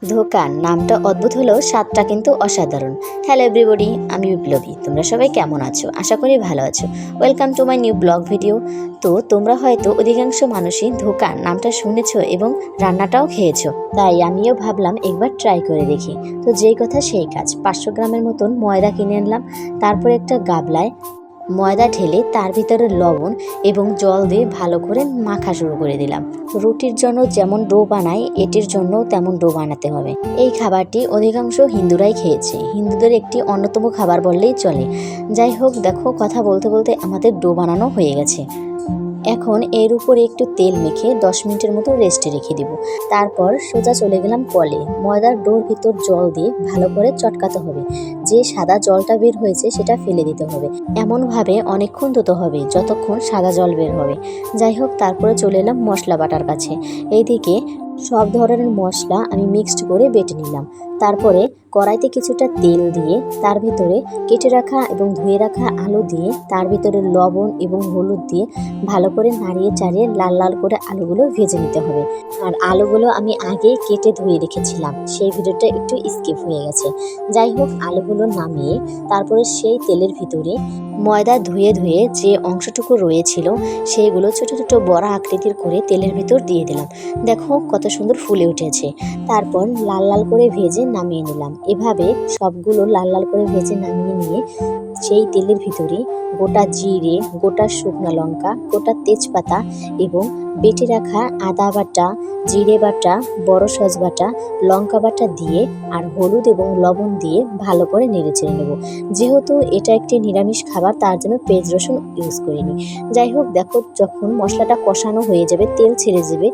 ধোকান নামটা অদ্ভুত হলেও স্বাদটা কিন্তু অসাধারণ। হ্যালো এভরিবডি, আমি বিপ্লবী। তোমরা সবাই কেমন আছো? আশা করি ভালো আছো। Welcome to my new blog video. তো তোমরা হয়তো অধিকাংশ মানুষই ধোকান নামটা শুনেছো এবং রান্নাটাও খেয়েছো, তাই আমিও ভাবলাম একবার ট্রাই করে দেখি। তো যেই কথা সেই কাজ, 500 গ্রামের মতন ময়দা কিনে আনলাম। তারপর একটা গাবলায় ময়দা ঢেলে তার ভিতরে লবণ এবং জল দিয়ে ভালো করে মাখা শুরু করে দিলাম। রুটির জন্য যেমন ডো বানাই, এটির জন্য তেমন ডো বানাতে হবে। এই খাবারটি অধিকাংশ হিন্দুরাই খেয়েছে, হিন্দুদের একটি অন্যতম খাবার বললেই চলে। যাই হোক, দেখো কথা বলতে বলতে আমাদের ডো বানানো হয়ে গেছে। এখন এর উপরে একটু তেল মেখে 10 মিনিটের মতো রেস্টে রেখে দিব। তারপর সোজা চলে গেলাম কলে। ময়দার ডোর ভিতর জল দিয়ে ভালো করে চটকাতে হবে। যে সাদা জলটা বের হয়েছে সেটা ফেলে দিতে হবে। এমনভাবে অনেকক্ষণ ধুতে হবে যতক্ষণ সাদা জল বের হবে। যাই হোক, তারপরে চলে এলাম মশলা বাটার কাছে। এইদিকে সব ধরনের মশলা আমি মিক্সড করে বেটে নিলাম। তারপরে কড়াইতে কিছুটা তেল দিয়ে তার ভিতরে কেটে রাখা এবং ধুয়ে রাখা আলু দিয়ে তার ভিতরে লবণ এবং হলুদ দিয়ে ভালো করে নাড়িয়ে চাড়িয়ে লাল লাল করে আলুগুলো ভেজে নিতে হবে। আর আলুগুলো আমি আগেই কেটে ধুয়ে রেখেছিলাম, সেই ভিডিওটা একটু স্কিপ হয়ে গেছে। যাই হোক, আলুগুলো নামিয়ে তারপরে সেই তেলের ভিতরে ময়দা ধুয়ে ধুয়ে যে অংশটুকু রয়েছিল সেইগুলো ছোট ছোট বড়া আকৃতির করে তেলের ভিতর দিয়ে দিলাম। দেখো কত সুন্দর ফুলে উঠেছে। তারপর লাল লাল করে ভেজে নামিয়ে নিলাম। এভাবে সবগুলো লাল লাল করে ভেজে নামিয়ে নিয়ে সেই তেলের ভিতরে গোটা জিরে, গোটা শুকনো লঙ্কা, গোটা তেজপাতা এবং বেটে রাখা আদা বাটা, জিরে বাটা, বড় সস বাটা, লঙ্কা বাটা দিয়ে আর হলুদ এবং লবণ দিয়ে ভালো করে নেড়ে চেড়ে নেব। যেহেতু এটা একটি নিরামিষ খাবার, তার জন্য পেঁয়াজ রসুন ইউজ করিনি। যাই হোক, দেখো যখন মশলাটা কষানো হয়ে যাবে, তেল ছেড়ে যাবে,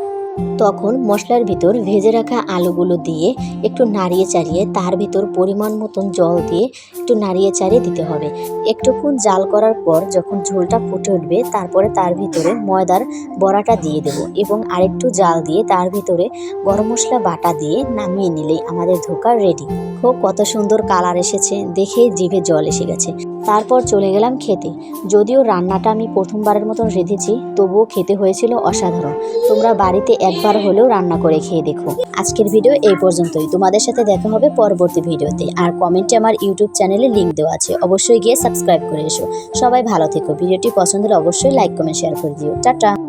তখন মশলার ভিতর ভেজে রাখা আলুগুলো দিয়ে একটু নাড়িয়ে চাড়িয়ে তার ভিতর পরিমাণ মতন জল দিয়ে একটু নাড়িয়ে চাড়িয়ে দিতে হবে। একটুক্ষণ জাল করার পর যখন ঝোলটা ফুটে উঠবে, তারপরে তার ভিতরে ময়দার বড়াটা দিয়ে দেব এবং আরেকটু জাল দিয়ে তার ভিতরে গরম মশলা বাটা দিয়ে নামিয়ে নিলেই আমাদের ধোকা রেডি। খুব কত সুন্দর কালার এসেছে, দেখেই জিভে জল এসে গেছে। তারপর চলে গেলাম খেতে। যদিও রান্নাটা আমি প্রথমবারের মতন রেঁধেছি, তবুও খেতে হয়েছিল অসাধারণ। তোমরা বাড়িতে একবার হলেও রান্না করে খেয়ে দেখো। আজকের ভিডিও এই পর্যন্তই। তোমাদের সাথে দেখা হবে পরবর্তী ভিডিওতে। আর কমেন্টে আমার ইউটিউব চ্যানেলে লিংক দেওয়া আছে, অবশ্যই গিয়ে সাবস্ক্রাইব করে এসো। সবাই ভালো থেকো। ভিডিওটি পছন্দ হলে অবশ্যই লাইক কমেন্ট শেয়ার করে দিও। টাটা।